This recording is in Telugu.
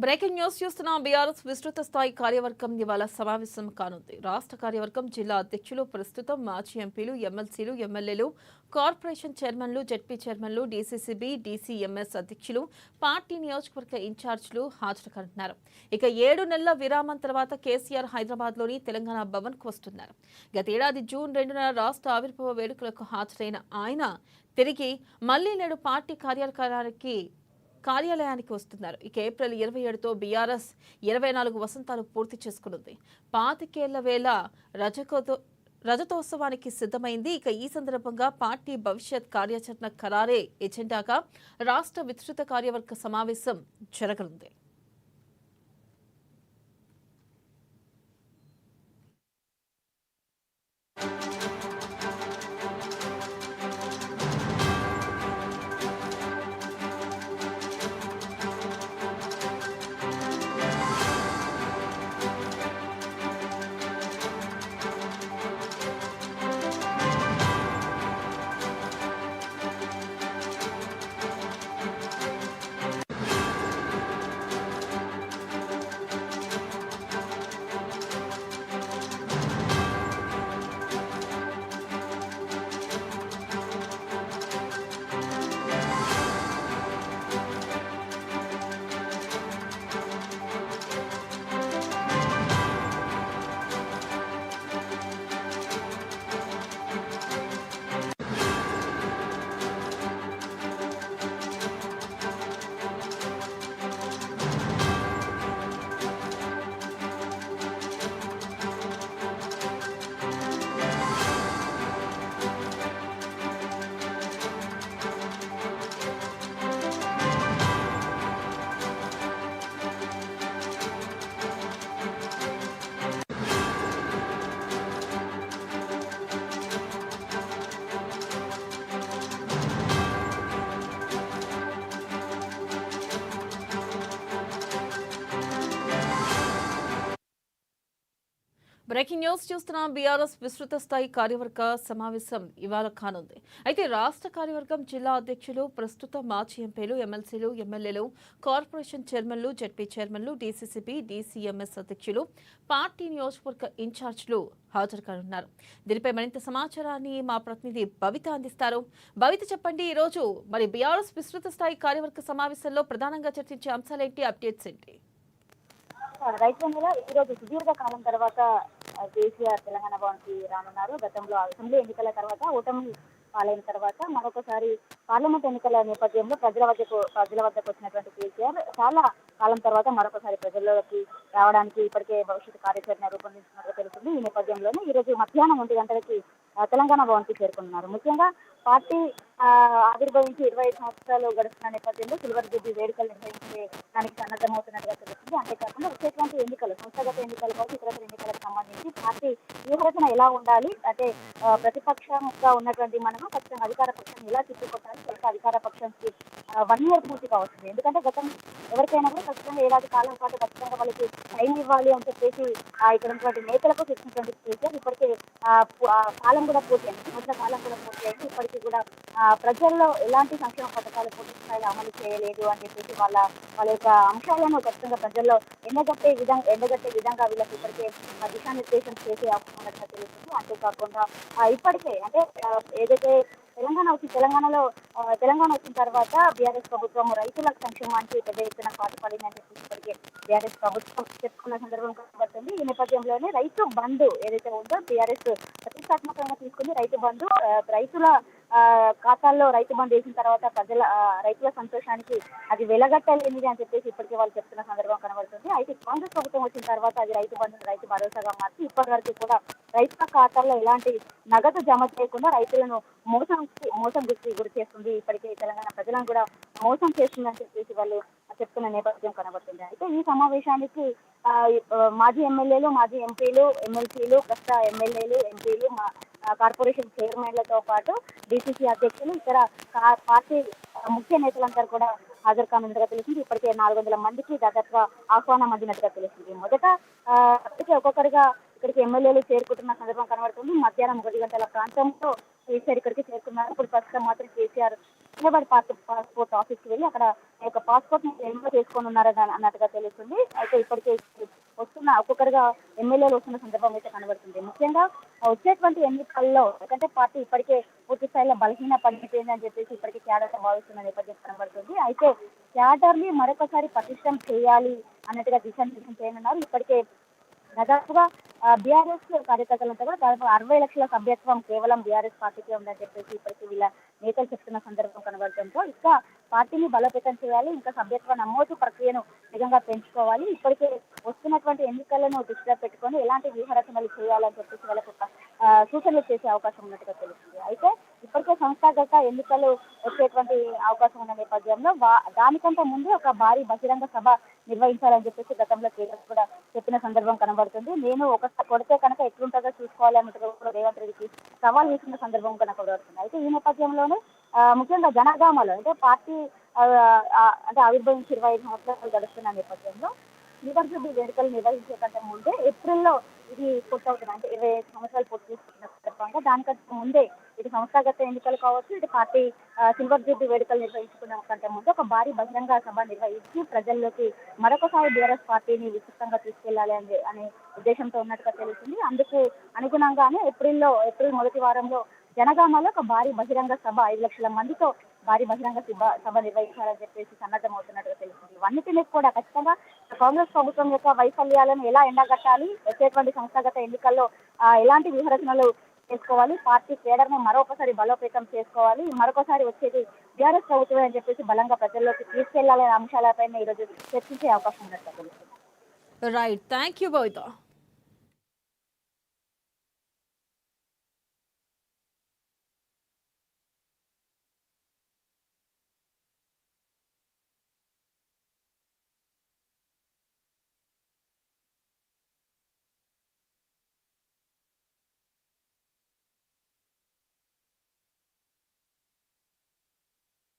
బ్రేకింగ్ న్యూస్ చూస్తున్నాం. బీఆర్ఎస్ విస్తృత స్థాయి కార్యవర్గం ఇవాళ సమావేశం కానుంది. రాష్ట్ర కార్యవర్గం జిల్లా అధ్యక్షులు, ప్రస్తుతం మాజీ ఎంపీలు, ఎమ్మెల్సీలు, ఎమ్మెల్యేలు, కార్పొరేషన్ చైర్మన్లు, జడ్పీ చైర్మన్లు, డీసీసీబీ, డీసీఎంఎస్ అధ్యక్షులు, పార్టీ నియోజకవర్గ ఇన్ఛార్జీలు హాజరు కానున్నారు. ఇక 7 నెలల విరామం తర్వాత కేసీఆర్ హైదరాబాద్లోని తెలంగాణ భవన్కు వస్తున్నారు. గతేడాది జూన్ 2న రాష్ట్ర ఆవిర్భావ వేడుకలకు హాజరైన ఆయన తిరిగి మళ్లీ నేడు పార్టీ కార్యాలయానికి వస్తున్నారు. ఇక ఏప్రిల్ 27తో బీఆర్ఎస్ 24 వసంతాలు పూర్తి చేసుకునుంది. 25 వేల రజతోత్సవానికి సిద్ధమైంది. ఇక ఈ సందర్భంగా పార్టీ భవిష్యత్ కార్యాచరణ ఖరారే ఎజెండాగా రాష్ట్ర విస్తృత కార్యవర్గ సమావేశం జరగనుంది. బ్రేకింగ్ న్యూస్ చూస్తున్నాం. బీఆర్ఎస్ విస్తృత స్థాయి కార్యవర్గ సమావేశం ఇవాళ కానుంది. అయితే రాష్ట్ర కార్యవర్గం జిల్లా అధ్యక్షులు, ప్రస్తుత మాజీ ఎంపీలు, ఎమ్మెల్సీలు, ఎమ్మెల్యేలు, కార్పొరేషన్ చైర్మన్లు, జడ్పీ చైర్మన్లు, డీసీసీబీ, డీసీఎంఎస్ అధ్యక్షులు, పార్టీ నియోజకవర్గ ఇన్ఛార్జీలు హాజరు కానున్నారు. దీనిపై మరింత సమాచారాన్ని మా ప్రతినిధి భవిత అందిస్తారు. భవిత, చెప్పండి, ఈ రోజు మరి బీఆర్ఎస్ విస్తృత స్థాయి కార్యవర్గ సమావేశంలో ప్రధానంగా చర్చించే అంశాలేంటి, అప్డేట్స్ ఏంటి? రైతుల ఈ రోజు సుదీర్ఘ కాలం తర్వాత కేసీఆర్ తెలంగాణ భవన్కి రానున్నారు. గతంలో అసెంబ్లీ ఎన్నికల తర్వాత ఓటమి పాలైన తర్వాత మరొకసారి పార్లమెంట్ ఎన్నికల నేపథ్యంలో ప్రజల వద్దకు వచ్చినటువంటి కేసీఆర్ చాలా కాలం తర్వాత మరొకసారి ప్రజల్లోకి రావడానికి ఇప్పటికే భవిష్యత్ కార్యాచరణ రూపొందించినట్లు తెలుస్తుంది. ఈ నేపథ్యంలోనే ఈ రోజు మధ్యాహ్నం 1 గంటలకి తెలంగాణ భవన్కి చేరుకున్నారు. ముఖ్యంగా పార్టీ ఆవిర్భవించి 25 సంవత్సరాలు గడుస్తున్న నేపథ్యంలో సిల్వర్ జూబ్లీ వేడుకలు నిర్వహించే దానికి సన్నద్ధమవుతున్నట్టుగా తెలుస్తుంది. అంతేకాకుండా వచ్చేటువంటి ఎన్నికలు, సంస్థాగత ఎన్నికలు కావచ్చు, ఇతర ఎన్నికలకు సంబంధించి పార్టీ వ్యూహరచన ఎలా ఉండాలి, అంటే ప్రతిపక్షంగా ఉన్నటువంటి మనము ఖచ్చితంగా అధికార పక్షాన్ని ఎలా తిప్పికొట్టాలి, అధికార పక్షానికి 1 year పూర్తి కావచ్చు. ఎందుకంటే గతం ఎవరికైనా కూడా ఖచ్చితంగా ఏడాది కాలం పాటు ఖచ్చితంగా వాళ్ళకి టైం ఇవ్వాలి అని చెప్పేసి ఇక్కడ ఉన్నటువంటి నేతలకు చెప్పినటువంటి కేసీఆర్ ఇప్పటికే కాలం కూడా పూర్తి అయింది, సంవత్సర కాలం కూడా పూర్తి అయింది. ఇప్పటికీ కూడా ప్రజల్లో ఎలాంటి సంక్షేమ పథకాలు పూర్తి స్థాయిలో అమలు చేయలేదు అని చెప్పేసి వాళ్ళ యొక్క అంశాలను ఖచ్చితంగా ప్రజల్లో ఎండగట్టే విధంగా వీళ్ళకి ఇప్పటికే దిశానిర్దేశం చేసే అవసరం ఉన్నట్టుగా తెలుస్తుంది. అంతేకాకుండా ఇప్పటికే అంటే ఏదైతే తెలంగాణ వచ్చిన తర్వాత బీఆర్ఎస్ ప్రభుత్వం రైతుల సంక్షేమానికి పెద్ద ఎత్తున పాటుపడింది అని చెప్పి ఇప్పటికే బీఆర్ఎస్ ప్రభుత్వం చెప్పుకున్న సందర్భం కనబడుతుంది. ఈ నేపథ్యంలోనే రైతు బంధు ఏదైతే ఉందో బీఆర్ఎస్ ప్రతిష్టాత్మకంగా తీసుకుని రైతు బంధు రైతుల ఖాతాల్లో రైతు బంధు వేసిన తర్వాత రైతుల సంతోషానికి అది వెలగట్టలేనిది అని చెప్పేసి ఇప్పటికే వాళ్ళు చెప్తున్న సందర్భం కనబడుతుంది. అయితే కాంగ్రెస్ ప్రభుత్వం వచ్చిన తర్వాత అది రైతు భరోసాగా మార్చి ఇప్పటి వరకు కూడా రైతుల ఖాతాల్లో ఎలాంటి నగదు జమ చేయకుండా రైతులను మోసం గురి చేస్తుంది. ఇప్పటికే తెలంగాణ ప్రజలను కూడా మోసం చేస్తుందని చెప్పేసి వాళ్ళు చెప్తున్న నేపథ్యం కనబడుతుంది. అయితే ఈ సమావేశానికి మాజీ ఎమ్మెల్యేలు, మాజీ ఎంపీలు, ఎమ్మెల్సీలు, ప్రస్తుత ఎమ్మెల్యేలు, ఎంపీలు, కార్పొరేషన్ చైర్మన్లతో పాటు డీసీసీ అధ్యక్షులు, ఇతర పార్టీ ముఖ్య నేతలందరూ కూడా హాజరు కానున్నట్టుగా తెలిసింది. ఇప్పటికే 400 మందికి దాదాపుగా ఆహ్వానం అందినట్టుగా తెలుస్తుంది. మొదట ఒక్కొక్కరిగా ఇక్కడికి ఎమ్మెల్యేలు చేరుకుంటున్న సందర్భం కనబడుతుంది. మధ్యాహ్నం 1 గంటల ప్రాంతంలో కేసీఆర్ ఇక్కడికి చేరుకున్నారు. ఇప్పుడు ప్రస్తుతం మాత్రం కేసీఆర్ హైదరాబాద్ పాస్పోర్ట్ ఆఫీస్కి వెళ్ళి అక్కడ ఈ యొక్క పాస్పోర్ట్ ఎన్నికలు చేసుకొని ఉన్నారని అన్నట్టుగా తెలుస్తుంది. అయితే ఇప్పటికే వస్తున్న ఒక్కొక్కరుగా ఎమ్మెల్యేలు వస్తున్న సందర్భం అయితే కనబడుతుంది. ముఖ్యంగా వచ్చేటువంటి ఎన్నికల్లో ఎందుకంటే పార్టీ ఇప్పటికే పూర్తి స్థాయిలో బలహీన పడిపోయిందని చెప్పేసి ఇప్పటికే క్యాడర్ భావిస్తున్న నేపథ్యం కనబడుతుంది. అయితే క్యాడర్ని మరొకసారి పటిష్టం చేయాలి అన్నట్టుగా దిశానిర్దేశం చేయనున్నారు. ఇప్పటికే దాదాపుగా బీఆర్ఎస్ కార్యకర్తలంతా కూడా దాదాపు 60 లక్షల సభ్యత్వం కేవలం బీఆర్ఎస్ పార్టీకే ఉందని చెప్పేసి ఇప్పటికీ వీళ్ళ నేతలు చెప్తున్న సందర్భం కనబడటంతో ఇంకా పార్టీని బలోపేతం చేయాలి, ఇంకా సభ్యత్వ నమోదు ప్రక్రియను వేగంగా పెంచుకోవాలి. ఇప్పటికే వస్తున్నటువంటి ఎన్నికలను దృష్టిలో పెట్టుకొని ఎలాంటి వ్యూహరచనలు చేయాలని చెప్పేసి వాళ్ళకు ఒక సూచనలు చేసే అవకాశం ఉన్నట్టుగా తెలుస్తుంది. అయితే ఇప్పటికే సంస్థాగత ఎన్నికలు వచ్చేటువంటి అవకాశం ఉన్న నేపథ్యంలో దానికంటే ముందు ఒక భారీ బహిరంగ సభ నిర్వహించాలని చెప్పేసి గతంలో కేంద్రం కూడా చెప్పిన సందర్భం కనబడుతుంది. నేను ఒకసారి కొడితే కనుక ఎట్లుంటుందో చూసుకోవాలి అన్నట్టుగా కూడా రేవంత్ రెడ్డికి సవాల్ చేసిన సందర్భం కనబడుతుంది. అయితే ఈ నేపథ్యంలోనే ముఖ్యంగా జనగామలో అంటే పార్టీ అంటే ఆవిర్భవించి 25 సంవత్సరాలు గడుస్తున్న నేపథ్యంలో యూనివర్సిటీ వేడుకలు నిర్వహించే కంటే ముందే ఏప్రిల్లో ఇది పూర్తవుతుంది. అంటే 25 సంవత్సరాలు పూర్తి చేసుకున్న సందర్భంగా దానికంటే ముందే ఇటు సంస్థాగత ఎన్నికలు కావచ్చు, ఇటు పార్టీ సిల్వర్ జూబ్లీ వేడుకలు నిర్వహించుకున్న కంటే ముందు ఒక భారీ బహిరంగ సభ నిర్వహించి ప్రజల్లోకి మరొకసారి బీఆర్ఎస్ పార్టీని విస్తృతంగా తీసుకెళ్లాలి అనే ఉద్దేశంతో ఉన్నట్టుగా తెలుస్తుంది. అందుకు అనుగుణంగానే ఏప్రిల్ మొదటి వారంలో జనగామలో ఒక భారీ బహిరంగ సభ 5 లక్షల మందితో భారీ బహిరంగ సభ నిర్వహించాలని చెప్పేసి సన్నద్ధమవుతున్నట్టుగా తెలుస్తుంది. ఇవన్నిటినీ కూడా ఖచ్చితంగా కాంగ్రెస్ ప్రభుత్వం యొక్క వైఫల్యాలను ఎలా ఎండగట్టాలి, వచ్చేటువంటి సంస్థాగత ఎన్నికల్లో ఎలాంటి వ్యూహరచనలు చేసుకోవాలి, పార్టీ కేడర్ను మరొకసారి బలోపేతం చేసుకోవాలి, మరొకసారి వచ్చేది బీఆర్ఎస్ ప్రభుత్వమే అని చెప్పేసి బలంగా ప్రజల్లోకి తీసుకెళ్లాలనే అంశాలపైన ఈరోజు చర్చించే అవకాశం ఉన్నట్టుగా తెలుస్తుంది. Right, thank you Babita.